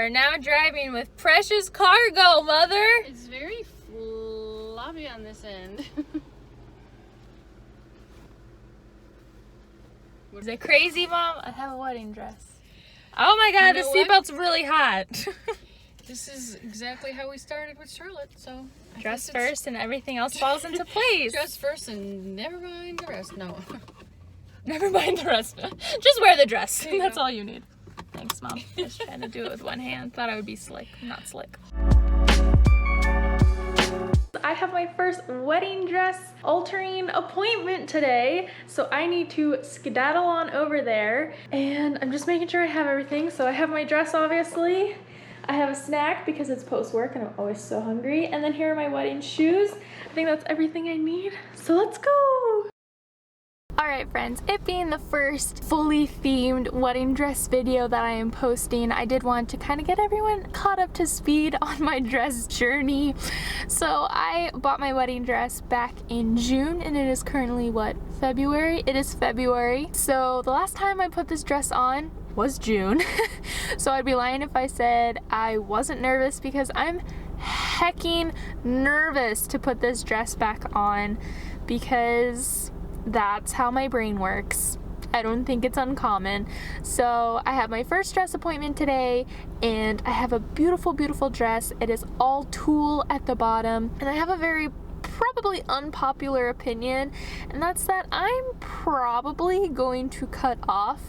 are now driving with precious cargo, Mother. It's very floppy on this end. Is it crazy, Mom? I have a wedding dress. Oh my God, the seatbelt's really hot. This is exactly how we started with Charlotte, so... Dress first and everything else falls into place. Dress first and never mind the rest. No. Never mind the rest. Just wear the dress. That's go. all you need. Thanks, Mom. Just trying to do it with one hand. Thought I would be slick. I'm not slick. I have my first wedding dress altering appointment today, so I need to skedaddle on over there, and I'm just making sure I have everything. So I have my dress, obviously. I have a snack because it's post-work and I'm always so hungry, and then here are my wedding shoes. I think that's everything I need, so let's go! Alright friends, it being the first fully themed wedding dress video that I am posting, I did want to kind of get everyone caught up to speed on my dress journey. So I bought my wedding dress back in June, and it is currently what, February? It is February. So the last time I put this dress on was June. So I'd be lying if I said I wasn't nervous, because I'm hecking nervous to put this dress back on, because that's how my brain works. I don't think it's uncommon. So I have my first dress appointment today, and I have a beautiful, beautiful dress. It is all tulle at the bottom, and I have a very probably unpopular opinion, and that's that I'm probably going to cut off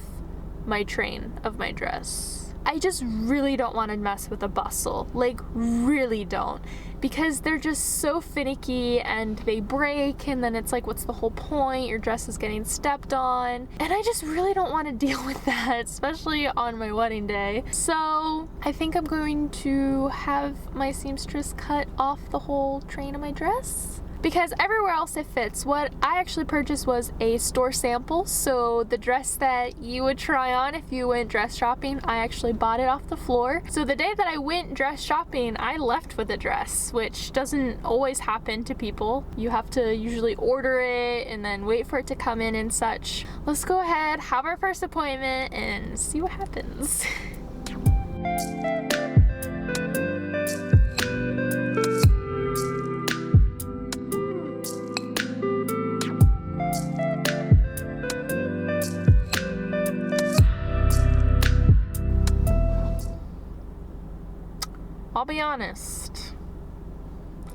my train of my dress. I just really don't want to mess with a bustle, like really don't, because they're just so finicky and they break, and then it's like, what's the whole point? Your dress is getting stepped on, and I just really don't want to deal with that, especially on my wedding day. So I think I'm going to have my seamstress cut off the whole train of my dress, because everywhere else it fits. What I actually purchased was a store sample, so the dress that you would try on if you went dress shopping, I actually bought it off the floor. So the day that I went dress shopping, I left with a dress, which doesn't always happen to people. You have to usually order it and then wait for it to come in and such. Let's go ahead, have our first appointment, and see what happens. I'll be honest,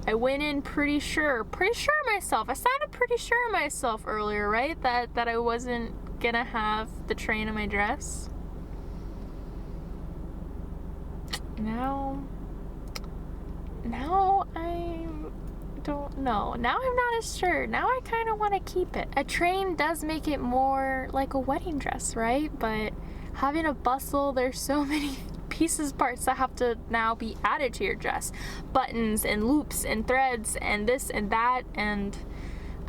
I went in pretty sure of myself. I sounded pretty sure of myself earlier, right? That I wasn't gonna have the train of my dress. Now I don't know. Now I'm not as sure. Now I kind of want to keep it. A train does make it more like a wedding dress, right? But having a bustle, there's so many parts that have to now be added to your dress. Buttons and loops and threads and this and that, and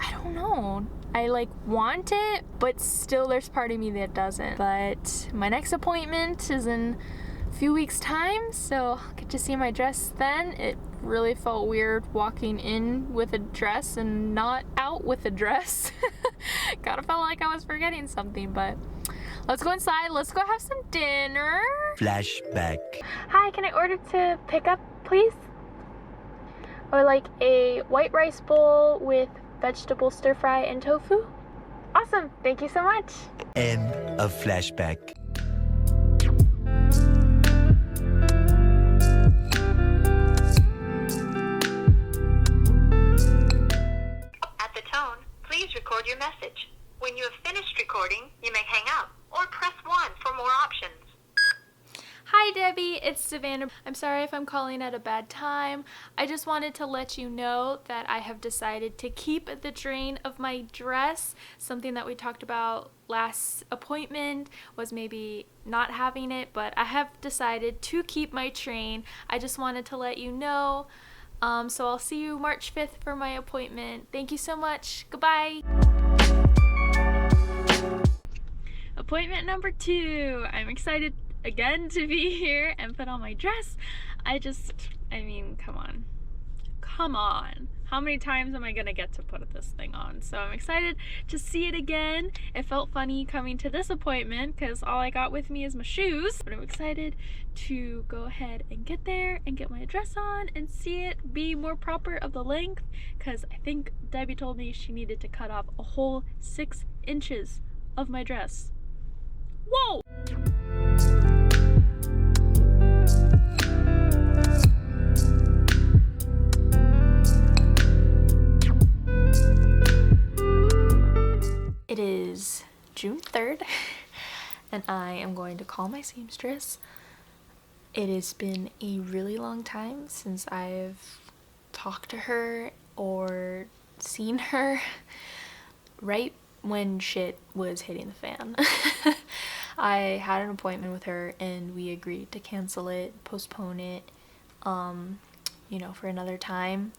I don't know. I like want it, but still there's part of me that doesn't. But my next appointment is in a few weeks time, so I'll get to see my dress then. It really felt weird walking in with a dress and not out with a dress. Kind of felt like I was forgetting something, but let's go inside. Let's go have some dinner. Flashback. Hi, can I order to pick up, please? Or like a white rice bowl with vegetable stir fry and tofu? Awesome, thank you so much. End of flashback. At the tone, please record your message. When you have finished recording, you may hang up or press 1 for more options. Hi Debbie, it's Savannah. I'm sorry if I'm calling at a bad time. I just wanted to let you know that I have decided to keep the train of my dress. Something that we talked about last appointment was maybe not having it, but I have decided to keep my train. I just wanted to let you know. So I'll see you March 5th for my appointment. Thank you so much. Goodbye. Appointment number 2. I'm excited again to be here and put on my dress. I mean, come come on. How many times am I gonna get to put this thing on? So I'm excited to see it again. It felt funny coming to this appointment because all I got with me is my shoes. But I'm excited to go ahead and get there and get my dress on and see it be more proper of the length, because I think Debbie told me she needed to cut off a whole 6 inches of my dress. Whoa! It is June 3rd and I am going to call my seamstress. It has been a really long time since I've talked to her or seen her, right when shit was hitting the fan. I had an appointment with her and we agreed to cancel it, postpone it, you know, for another time.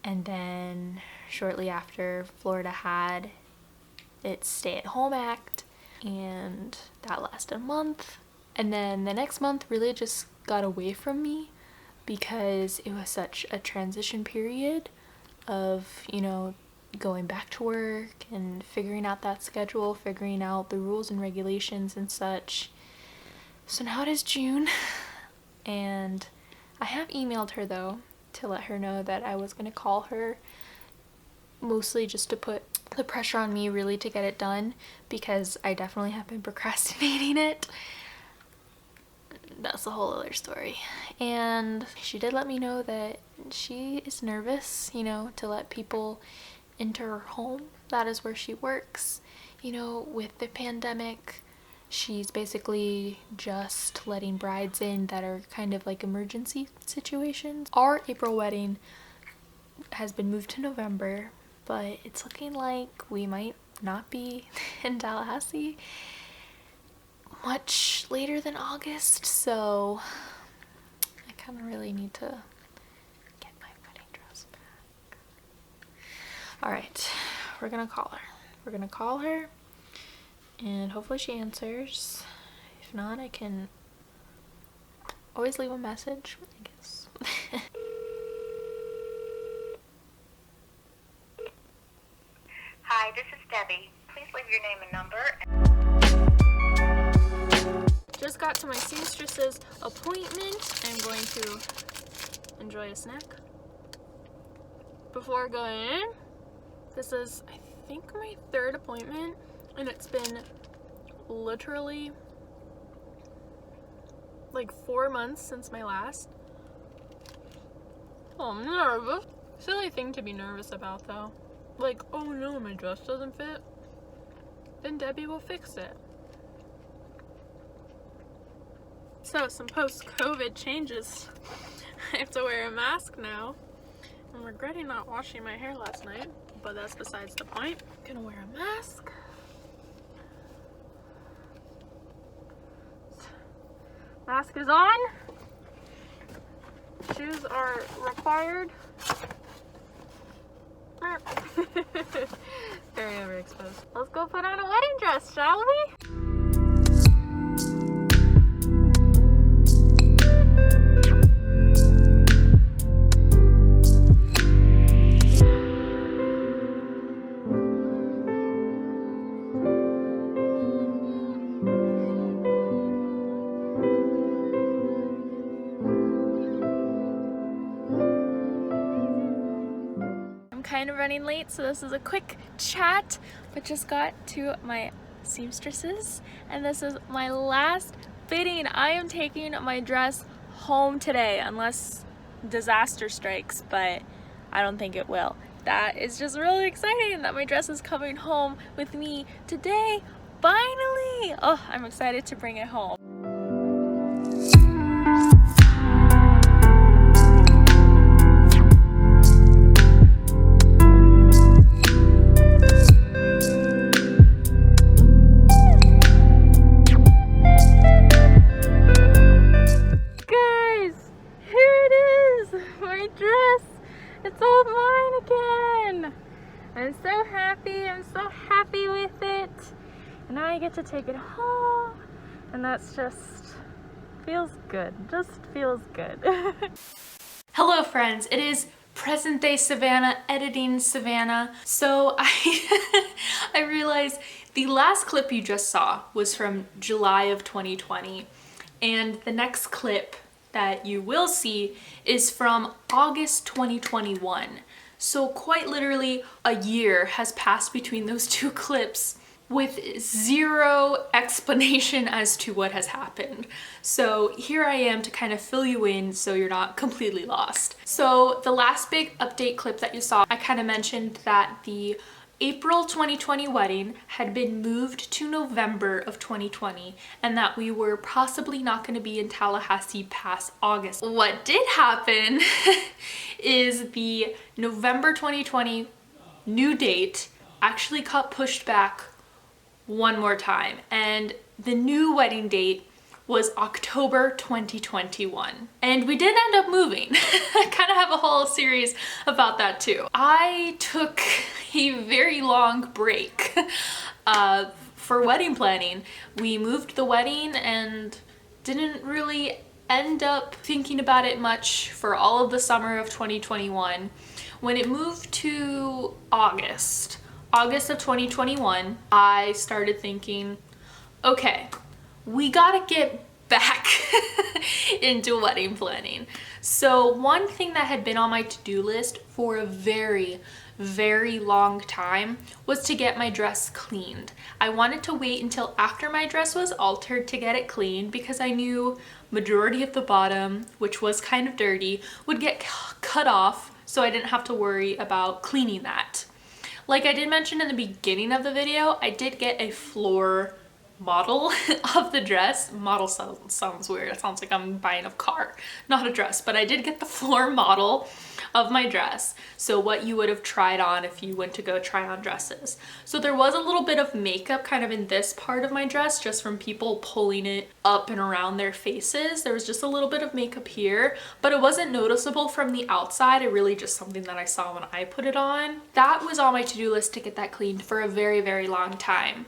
And then shortly after, Florida had its stay-at-home act, and that lasted a month. And then the next month really just got away from me because it was such a transition period of, you know, going back to work and figuring out that schedule, figuring out the rules and regulations and such. So now it is June, and I have emailed her though to let her know that I was gonna call her, mostly just to put the pressure on me really to get it done, because I definitely have been procrastinating it. That's a whole other story. And she did let me know that she is nervous, you know, to let people into her home. That is where she works. You know, with the pandemic, she's basically just letting brides in that are kind of like emergency situations. Our April wedding has been moved to November, but it's looking like we might not be in Tallahassee much later than August, so I kind of really need to get my wedding dress back. Alright, we're gonna call her. We're gonna call her, and hopefully she answers. If not, I can always leave a message, I guess. Hi, this is Debbie. Please leave your name and number. Just got to my seamstress's appointment. I'm going to enjoy a snack before going in. This is, I think, my 3rd appointment, and it's been literally like 4 months since my last. Oh, I'm nervous. Silly thing to be nervous about though. Like, oh no, my dress doesn't fit. Then Debbie will fix it. So, some post-COVID changes. I have to wear a mask now. I'm regretting not washing my hair last night, but that's besides the point. I'm gonna wear a mask. Mask is on. Shoes are required. Very overexposed. Let's go put on a wedding dress, shall we? Kind of running late, so this is a quick chat, but just got to my seamstresses, and this is my last fitting. I am taking my dress home today, unless disaster strikes, but I don't think it will. That is just really exciting that my dress is coming home with me today, finally. Oh, I'm excited to bring it home. It's all mine again. I'm so happy with it. And now I get to take it home, and that's just feels good. Just feels good. Hello friends, it is present day Savannah, editing Savannah. So I realized the last clip you just saw was from July of 2020, and the next clip that you will see is from August 2021. So quite literally a year has passed between those two clips with zero explanation as to what has happened. So here I am to kind of fill you in so you're not completely lost. So the last big update clip that you saw, I kind of mentioned that the April 2020 wedding had been moved to November of 2020 and that we were possibly not going to be in Tallahassee past August. What did happen is the November 2020 new date actually got pushed back one more time, and the new wedding date was October 2021. And we did end up moving. I kind of have a whole series about that too. I took a very long break for wedding planning. We moved the wedding and didn't really end up thinking about it much for all of the summer of 2021. When it moved to August of 2021, I started thinking, okay, we gotta get back into wedding planning. So one thing that had been on my to-do list for a very, very long time was to get my dress cleaned. I wanted to wait until after my dress was altered to get it cleaned because I knew majority of the bottom, which was kind of dirty, would get cut off, so I didn't have to worry about cleaning that. Like I did mention in the beginning of the video, I did get a floor model of the dress. Model sounds weird. It sounds like I'm buying a car, not a dress, but I did get the floor model of my dress. So what you would have tried on if you went to go try on dresses. So there was a little bit of makeup kind of in this part of my dress, just from people pulling it up and around their faces. There was just a little bit of makeup here, but it wasn't noticeable from the outside. It really just something that I saw when I put it on. That was on my to-do list to get that cleaned for a very, very long time.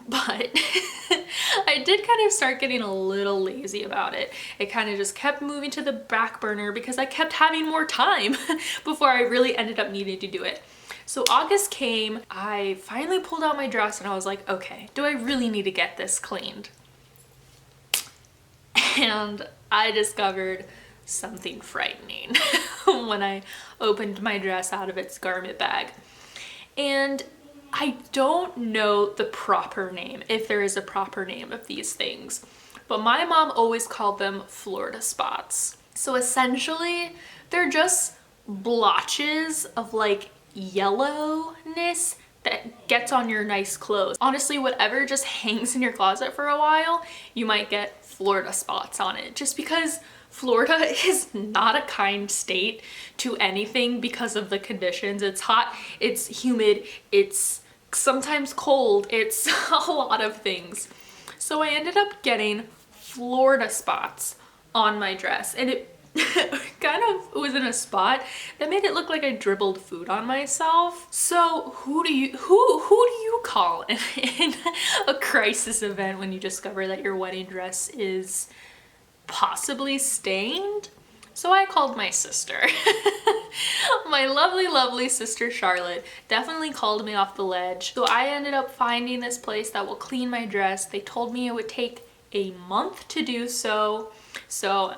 But I did kind of start getting a little lazy about it. It kind of just kept moving to the back burner because I kept having more time before I really ended up needing to do it. So August came, I finally pulled out my dress and I was like, okay, do I really need to get this cleaned? And I discovered something frightening when I opened my dress out of its garment bag. And I don't know the proper name, if there is a proper name of these things, but my mom always called them Florida spots. So essentially, they're just blotches of like yellowness that gets on your nice clothes. Honestly, whatever just hangs in your closet for a while, you might get Florida spots on it, just because Florida is not a kind state to anything because of the conditions. It's hot, it's humid, it's sometimes cold, it's a lot of things. So I ended up getting Florida spots on my dress, and it kind of was in a spot that made it look like I dribbled food on myself. So who do you call in a crisis event when you discover that your wedding dress is possibly stained? So I called my sister. My lovely, lovely sister Charlotte definitely called me off the ledge. So I ended up finding this place that will clean my dress. They told me it would take a month to do so. So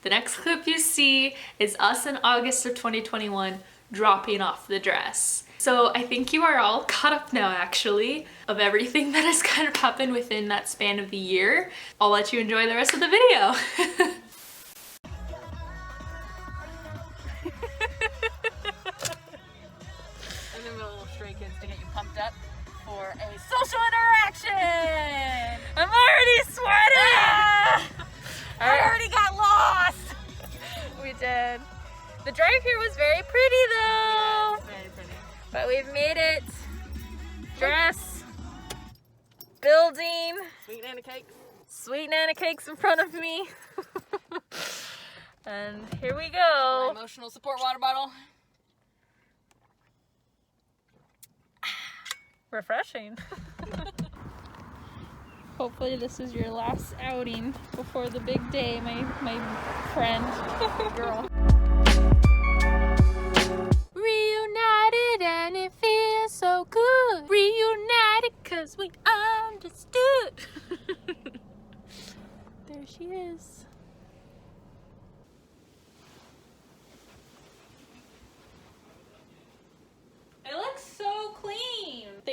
the next clip you see is us in August of 2021 dropping off the dress. So I think you are all caught up now, actually, of everything that has kind of happened within that span of the year. I'll let you enjoy the rest of the video. And then we'll little stray kids to get you pumped up for a social interaction. I'm already sweating! Ah! I already got lost. We did. The drive here was very pretty though. Very pretty. But we've made it. Dress. Building. Sweet Nana cakes. Sweet Nana cakes in front of me. And here we My go. emotional support water bottle. Refreshing. Hopefully this is your last outing before the big day, my friend. Girl.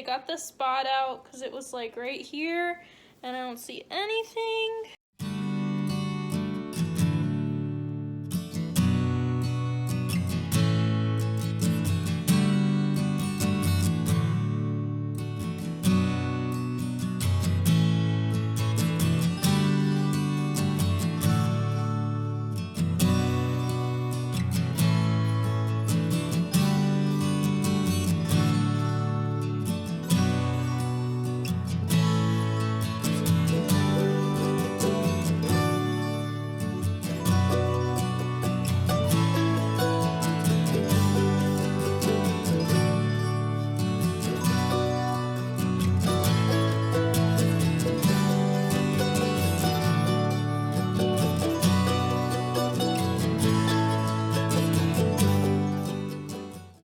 they got the spot out because it was like right here and I don't see anything.